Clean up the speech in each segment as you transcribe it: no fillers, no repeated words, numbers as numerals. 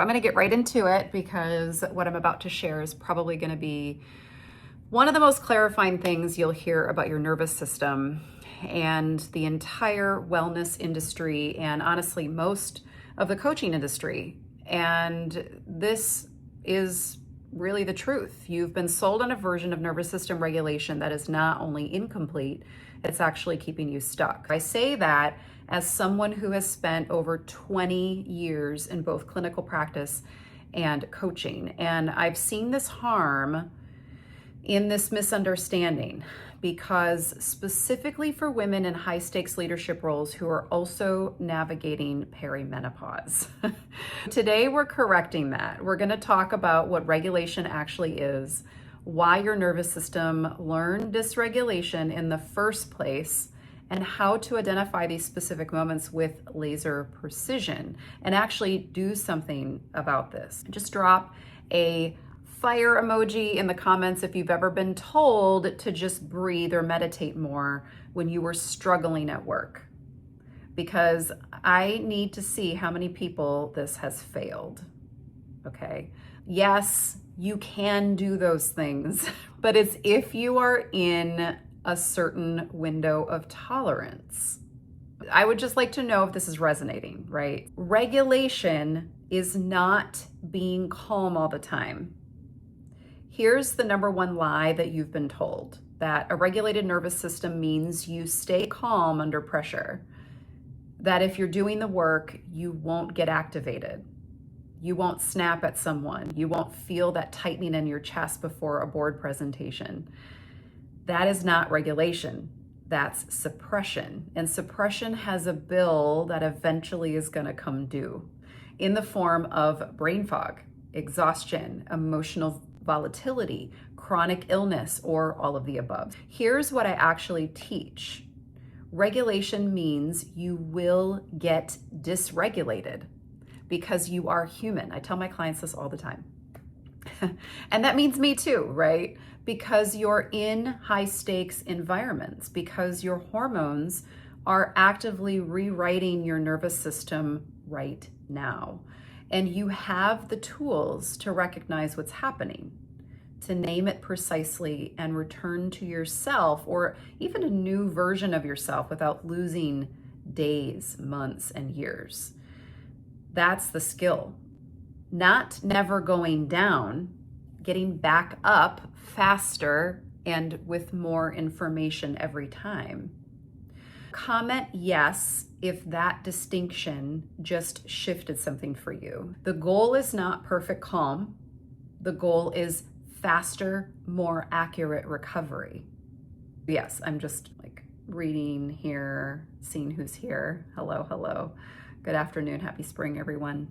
I'm going to get right into it because what I'm about to share is probably going to be one of the most clarifying things you'll hear about your nervous system and the entire wellness industry, and honestly, most of the coaching industry. And this is really the truth. You've been sold on a version of nervous system regulation that is not only incomplete, it's actually keeping you stuck. I say that as someone who has spent over 20 years in both clinical practice and coaching. And I've seen this harm in this misunderstanding, because specifically for women in high stakes leadership roles who are also navigating perimenopause. Today we're correcting that. We're going to talk about what regulation actually is, why your nervous system learned dysregulation in the first place, and how to identify these specific moments with laser precision and actually do something about this. Just drop a fire emoji in the comments if you've ever been told to just breathe or meditate more when you were struggling at work, because I need to see how many people this has failed. Okay. Yes, you can do those things, but it's if you are in a certain window of tolerance. I would just like to know if this is resonating, right? Regulation is not being calm all the time. Here's the number one lie that you've been told, that a regulated nervous system means you stay calm under pressure, that if you're doing the work, you won't get activated. You won't snap at someone. You won't feel that tightening in your chest before a board presentation. That is not regulation. That's suppression. And suppression has a bill that eventually is going to come due in the form of brain fog, exhaustion, emotional volatility, chronic illness, or all of the above. Here's what I actually teach. Regulation means you will get dysregulated because you are human. I tell my clients this all the time. And that means me too, right? Because you're in high stakes environments, because your hormones are actively rewriting your nervous system right now. And you have the tools to recognize what's happening, to name it precisely and return to yourself, or even a new version of yourself without losing days, months, and years. That's the skill. Not never going down, getting back up faster and with more information every time. Comment yes if that distinction just shifted something for you. The goal is not perfect calm. The goal is faster, more accurate recovery. Yes, I'm just like reading here, seeing who's here. Hello, hello. Good afternoon. Happy spring, everyone.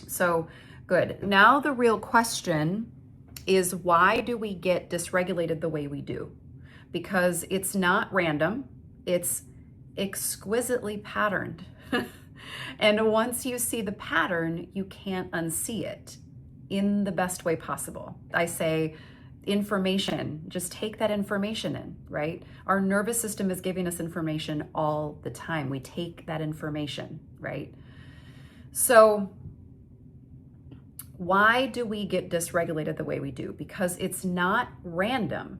So good. Now the real question is, why do we get dysregulated the way we do? Because it's not random. It's exquisitely patterned. And once you see the pattern, you can't unsee it in the best way possible. I say information, just take that information in, right? Our nervous system is giving us information all the time. We take that information, right? So why do we get dysregulated the way we do? Because it's not random,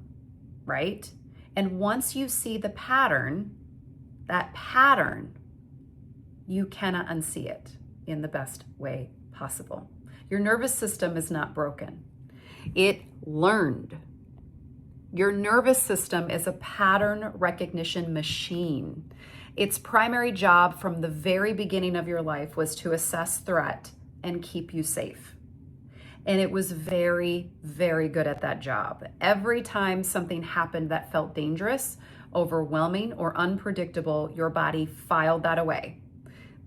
right? And once you see the pattern, that pattern, you cannot unsee it in the best way possible. Your nervous system is not broken. It learned. Your nervous system is a pattern recognition machine. Its primary job from the very beginning of your life was to assess threat and keep you safe. And it was very, very good at that job. Every time something happened that felt dangerous, overwhelming, or unpredictable, your body filed that away.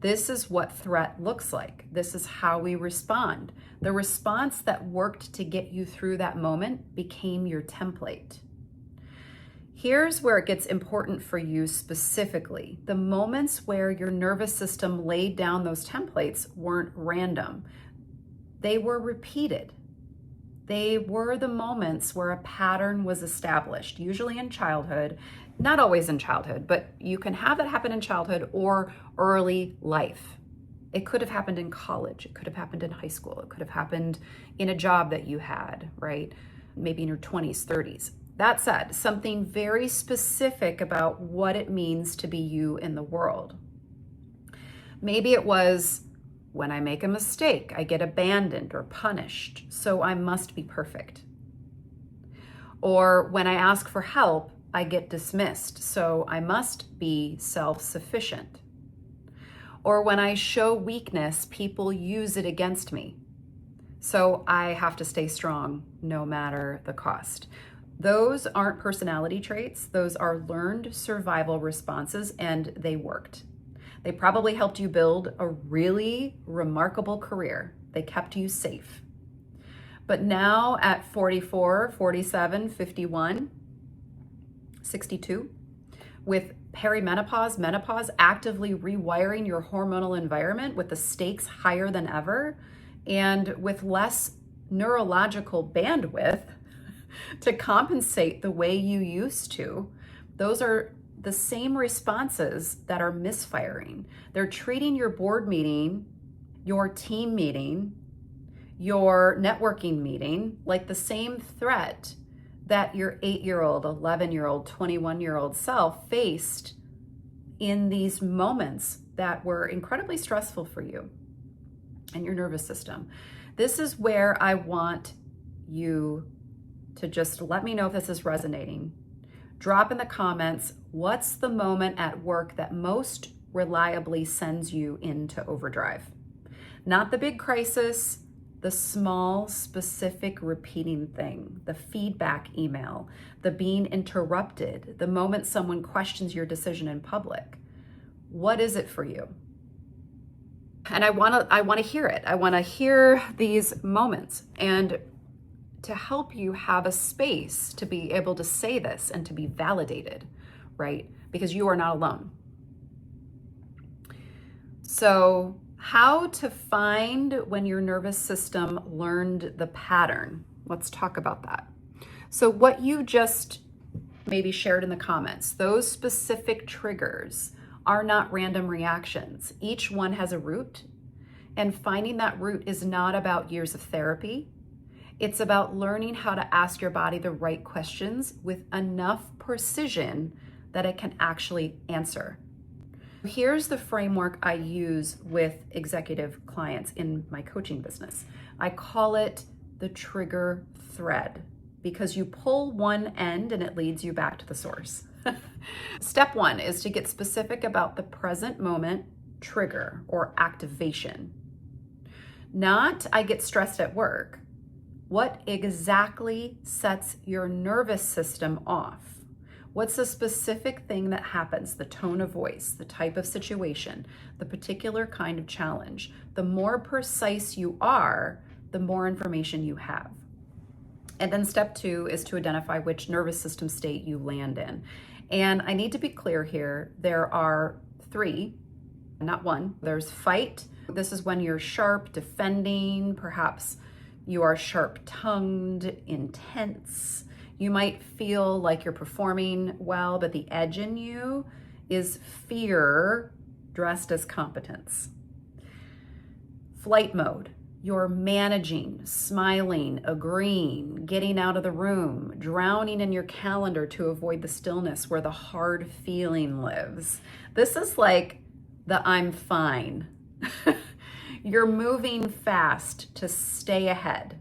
This is what threat looks like. This is how we respond. The response that worked to get you through that moment became your template. Here's where it gets important for you specifically. The moments where your nervous system laid down those templates weren't random. They were repeated. They were the moments where a pattern was established, usually in childhood, not always in childhood, but you can have that happen in childhood or early life. It could have happened in college. It could have happened in high school. It could have happened in a job that you had, right? Maybe in your 20s, 30s. That said, something very specific about what it means to be you in the world. Maybe it was, when I make a mistake, I get abandoned or punished, so I must be perfect. Or when I ask for help, I get dismissed, so I must be self-sufficient. Or when I show weakness, people use it against me, so I have to stay strong no matter the cost. Those aren't personality traits. Those are learned survival responses, and they worked. They probably helped you build a really remarkable career. They kept you safe. But now at 44, 47, 51, 62, with perimenopause, menopause, actively rewiring your hormonal environment with the stakes higher than ever and with less neurological bandwidth to compensate the way you used to, those are the same responses that are misfiring. They're treating your board meeting, your team meeting, your networking meeting like the same threat that your 8-year-old, 11-year-old, 21-year-old self faced in these moments that were incredibly stressful for you and your nervous system. This is where I want you to just let me know if this is resonating. Drop in the comments, what's the moment at work that most reliably sends you into overdrive? Not the big crisis, the small, specific repeating thing, the feedback email, the being interrupted, the moment someone questions your decision in public. What is it for you? And I want to hear it. I want to hear these moments, and to help you have a space to be able to say this and to be validated, right? Because you are not alone. So, how to find when your nervous system learned the pattern. Let's talk about that. So what you just maybe shared in the comments, those specific triggers are not random reactions. Each one has a root, and finding that root is not about years of therapy. It's about learning how to ask your body the right questions with enough precision that it can actually answer. Here's the framework I use with executive clients in my coaching business. I call it the trigger thread, because you pull one end and it leads you back to the source. Step one is to get specific about the present moment trigger or activation. Not, I get stressed at work. What exactly sets your nervous system off? What's the specific thing that happens? The tone of voice, the type of situation, the particular kind of challenge. The more precise you are, the more information you have. And then step two is to identify which nervous system state you land in. And I need to be clear here, there are three, not one. There's fight. This is when you're sharp, defending, perhaps you are sharp-tongued, intense. You might feel like you're performing well, but the edge in you is fear dressed as competence. Flight mode, you're managing, smiling, agreeing, getting out of the room, drowning in your calendar to avoid the stillness where the hard feeling lives. This is like the I'm fine. You're moving fast to stay ahead.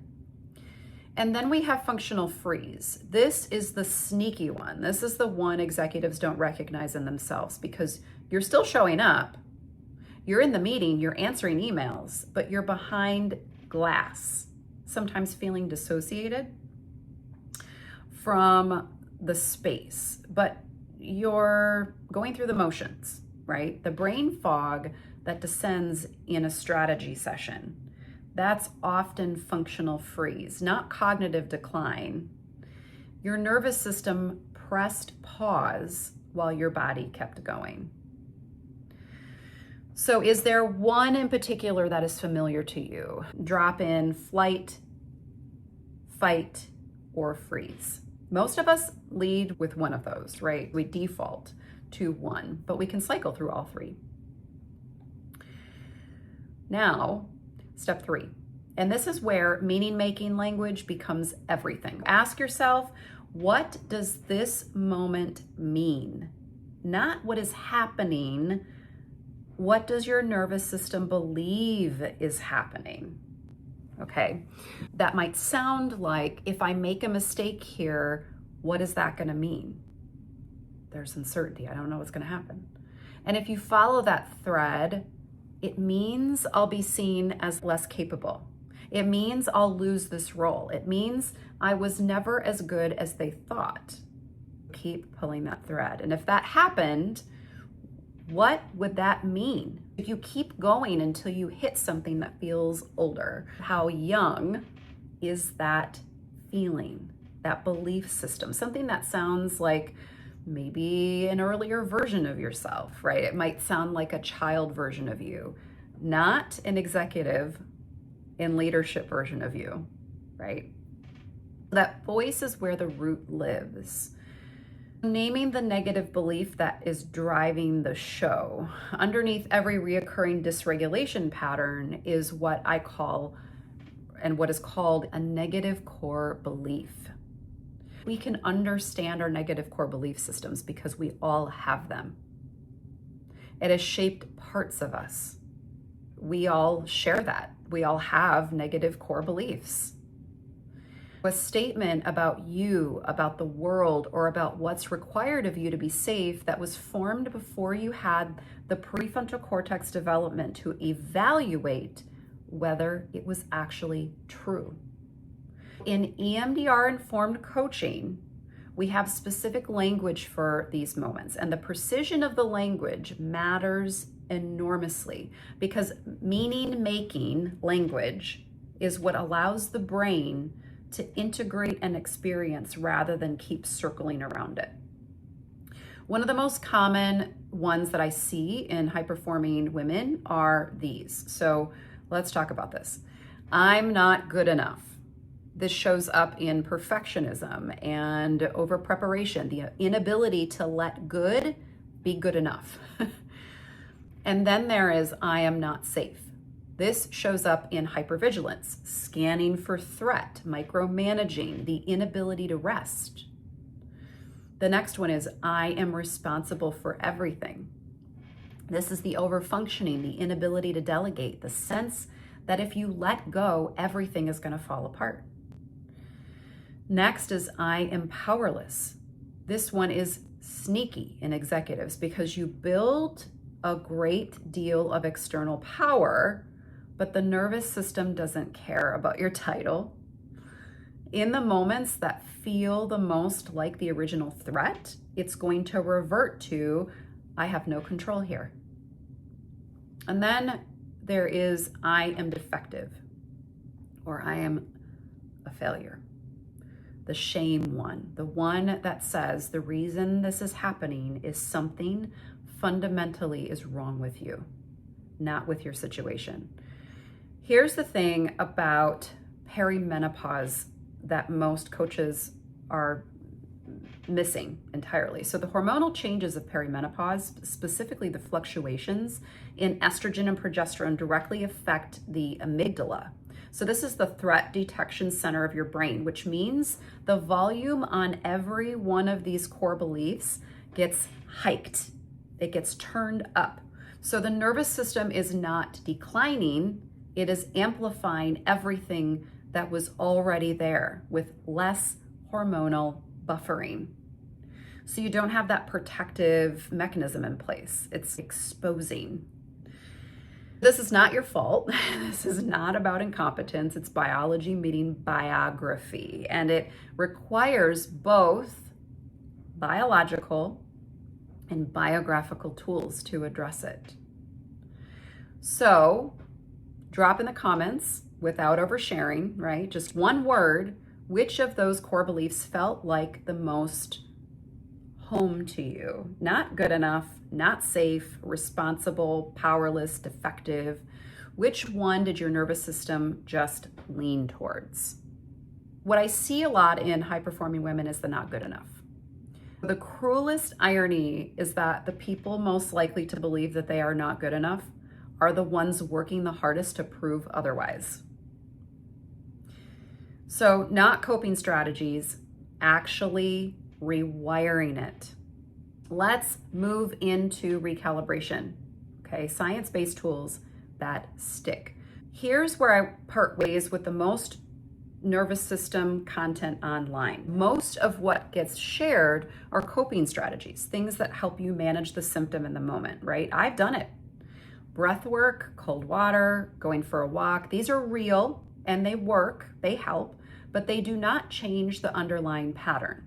And then we have functional freeze. This is the sneaky one. This is the one executives don't recognize in themselves, because you're still showing up. You're in the meeting, you're answering emails, but you're behind glass, sometimes feeling dissociated from the space, but you're going through the motions, right? The brain fog that descends in a strategy session. That's often functional freeze, not cognitive decline. Your nervous system pressed pause while your body kept going. So is there one in particular that is familiar to you? Drop in flight, fight, or freeze. Most of us lead with one of those, right? We default to one, but we can cycle through all three. Now, step 3. And this is where meaning-making language becomes everything. Ask yourself, what does this moment mean? Not what is happening. What does your nervous system believe is happening? Okay, that might sound like, if I make a mistake here, what is that going to mean? There's uncertainty. I don't know what's going to happen. And if you follow that thread, it means I'll be seen as less capable. It means I'll lose this role. It means I was never as good as they thought. Keep pulling that thread. And if that happened, what would that mean? If you keep going until you hit something that feels older, how young is that feeling, that belief system? Something that sounds like maybe an earlier version of yourself, right? It might sound like a child version of you, not an executive in leadership version of you, right? That voice is where the root lives. Naming the negative belief that is driving the show. Underneath every reoccurring dysregulation pattern is what I call, and what is called, a negative core belief. We can understand our negative core belief systems because we all have them. It has shaped parts of us. We all share that. We all have negative core beliefs. A statement about you, about the world, or about what's required of you to be safe that was formed before you had the prefrontal cortex development to evaluate whether it was actually true. In EMDR-informed coaching, we have specific language for these moments, and the precision of the language matters enormously because meaning-making language is what allows the brain to integrate an experience rather than keep circling around it. One of the most common ones that I see in high-performing women are these. So let's talk about this. I'm not good enough. This shows up in perfectionism and over-preparation, the inability to let good be good enough. And then there is, I am not safe. This shows up in hypervigilance, scanning for threat, micromanaging, the inability to rest. The next one is, I am responsible for everything. This is the overfunctioning, the inability to delegate, the sense that if you let go, everything is going to fall apart. Next is, I am powerless. This one is sneaky in executives because you build a great deal of external power, but the nervous system doesn't care about your title. In the moments that feel the most like the original threat, it's going to revert to, I have no control here. And then there is, I am defective, or I am a failure. The shame one, the one that says the reason this is happening is something fundamentally is wrong with you, not with your situation. Here's the thing about perimenopause that most coaches are missing entirely. So the hormonal changes of perimenopause, specifically the fluctuations in estrogen and progesterone, directly affect the amygdala. So this is the threat detection center of your brain, which means the volume on every one of these core beliefs gets hiked. It gets turned up. So the nervous system is not declining, it is amplifying everything that was already there with less hormonal buffering. So you don't have that protective mechanism in place. It's exposing. This is not your fault. This is not about incompetence. It's biology meeting biography. And it requires both biological and biographical tools to address it. So drop in the comments without oversharing, right? Just one word, which of those core beliefs felt like the most home to you? Not good enough, not safe, responsible, powerless, defective. Which one did your nervous system just lean towards? What I see a lot in high-performing women is the not good enough. The cruelest irony is that the people most likely to believe that they are not good enough are the ones working the hardest to prove otherwise. So not coping strategies, actually rewiring it. Let's move into recalibration. Okay, science-based tools that stick. Here's where I part ways with the most nervous system content online. Most of what gets shared are coping strategies, things that help you manage the symptom in the moment, right? I've done it. Breath work, cold water, going for a walk. These are real and they work, they help, but they do not change the underlying pattern.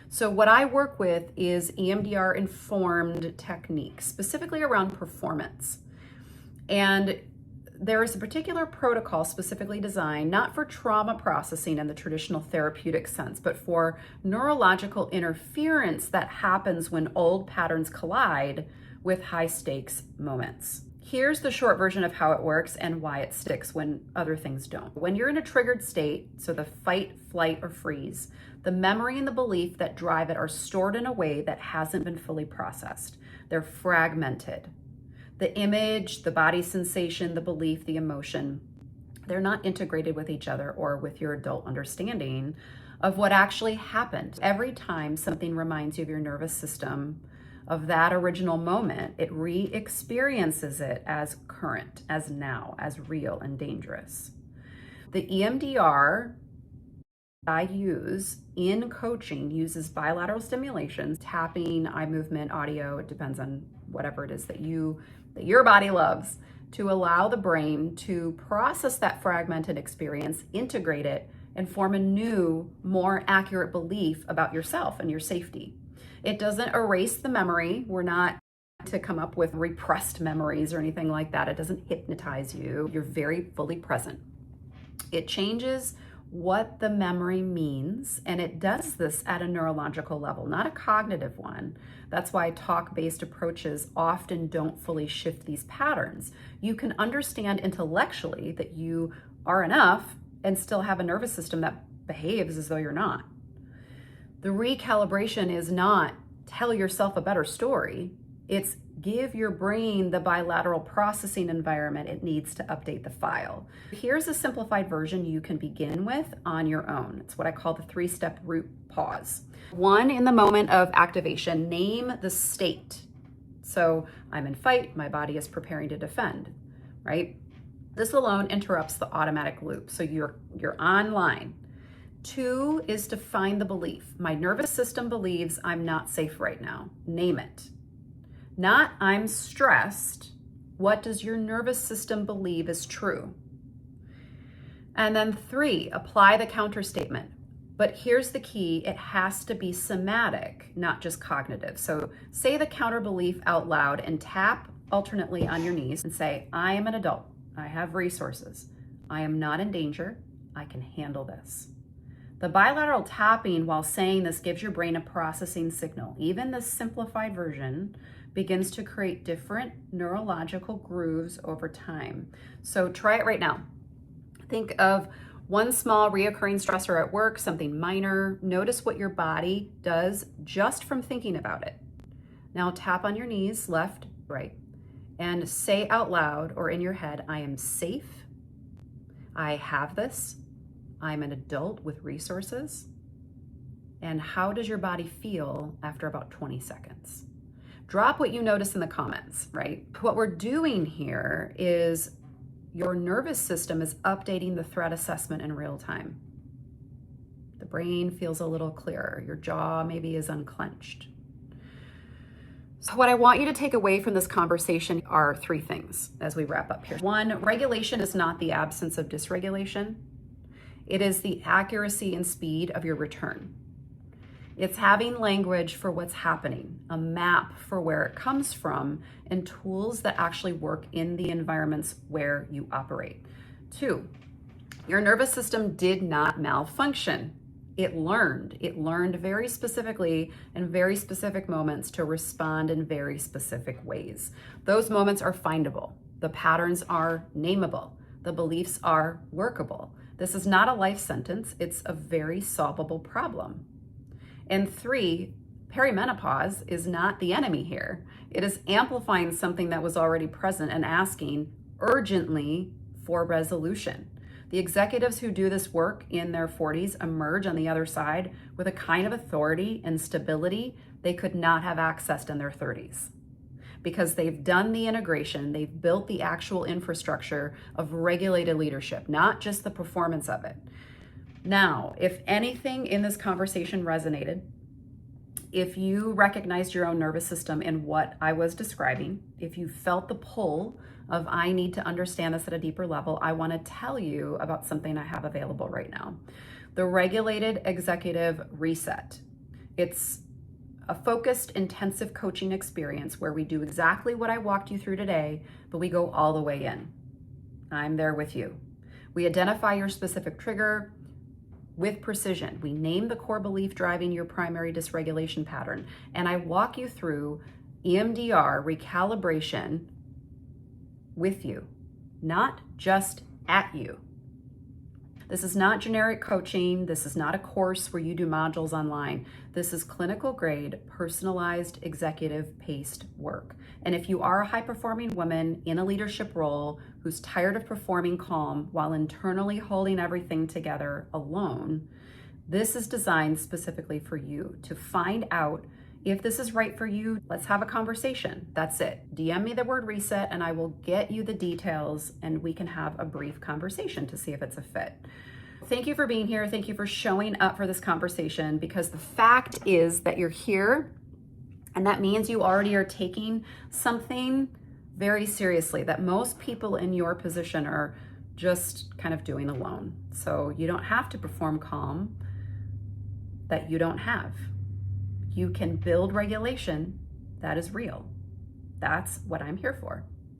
So what I work with is EMDR-informed techniques, specifically around performance. And there is a particular protocol specifically designed not for trauma processing in the traditional therapeutic sense, but for neurological interference that happens when old patterns collide with high stakes moments. Here's the short version of how it works and why it sticks when other things don't. When you're in a triggered state, so the fight, flight, or freeze, the memory and the belief that drive it are stored in a way that hasn't been fully processed. They're fragmented. The image, the body sensation, the belief, the emotion, they're not integrated with each other or with your adult understanding of what actually happened. Every time something reminds you of your nervous system, of that original moment, it re-experiences it as current, as now, as real and dangerous. The EMDR I use in coaching uses bilateral stimulation, tapping, eye movement, audio, it depends on whatever it is that your body loves, to allow the brain to process that fragmented experience, integrate it, and form a new, more accurate belief about yourself and your safety. It doesn't erase the memory. We're not to come up with repressed memories or anything like that. It doesn't hypnotize you. You're very fully present. It changes what the memory means, and it does this at a neurological level, not a cognitive one. That's why talk-based approaches often don't fully shift these patterns. You can understand intellectually that you are enough and still have a nervous system that behaves as though you're not. The recalibration is not tell yourself a better story. It's give your brain the bilateral processing environment it needs to update the file. Here's a simplified version you can begin with on your own. It's what I call the 3-step root pause. 1, in the moment of activation, name the state. So I'm in fight, my body is preparing to defend, right? This alone interrupts the automatic loop. So you're online. 2 is to find the belief. My nervous system believes I'm not safe right now. Name it. Not I'm stressed. What does your nervous system believe is true? And then 3, apply the counter statement. But here's the key, it has to be somatic, not just cognitive. So say the counter belief out loud and tap alternately on your knees and say, I am an adult. I have resources. I am not in danger. I can handle this. The bilateral tapping while saying this gives your brain a processing signal. Even the simplified version begins to create different neurological grooves over time. So try it right now. Think of one small reoccurring stressor at work, something minor. Notice what your body does just from thinking about it. Now tap on your knees, left, right, and say out loud or in your head, I am safe. I have this. I'm an adult with resources. And how does your body feel after about 20 seconds? Drop what you notice in the comments, right? What we're doing here is your nervous system is updating the threat assessment in real time. The brain feels a little clearer. Your jaw maybe is unclenched. So what I want you to take away from this conversation are 3 things as we wrap up here. 1, regulation is not the absence of dysregulation. It is the accuracy and speed of your return. It's having language for what's happening, a map for where it comes from, and tools that actually work in the environments where you operate. 2, your nervous system did not malfunction. It learned very specifically in very specific moments to respond in very specific ways. Those moments are findable. The patterns are nameable. The beliefs are workable. This is not a life sentence. It's a very solvable problem. And 3, Perimenopause is not the enemy here. It is amplifying something that was already present and asking urgently for resolution. The executives who do this work in their 40s emerge on the other side with a kind of authority and stability they could not have accessed in their 30s, because they've done the integration, they've built the actual infrastructure of regulated leadership, not just the performance of it. Now, if anything in this conversation resonated, if you recognized your own nervous system in what I was describing, if you felt the pull of I need to understand this at a deeper level, I want to tell you about something I have available right now. The Regulated Executive Reset. It's a focused, intensive coaching experience where we do exactly what I walked you through today, but we go all the way in. I'm there with you. We identify your specific trigger with precision. We name the core belief driving your primary dysregulation pattern, and I walk you through EMDR recalibration with you, not just at you. This is not generic coaching. This is not a course where you do modules online. This is clinical grade, personalized, executive paced work. And if you are a high performing woman in a leadership role who's tired of performing calm while internally holding everything together alone, this is designed specifically for you to find out if this is right for you. Let's have a conversation. That's it. DM me the word reset and I will get you the details and we can have a brief conversation to see if it's a fit. Thank you for being here. Thank you for showing up for this conversation, because the fact is that you're here, and that means you already are taking something very seriously that most people in your position are just kind of doing alone. So you don't have to perform calm that you don't have. You can build regulation that is real. That's what I'm here for.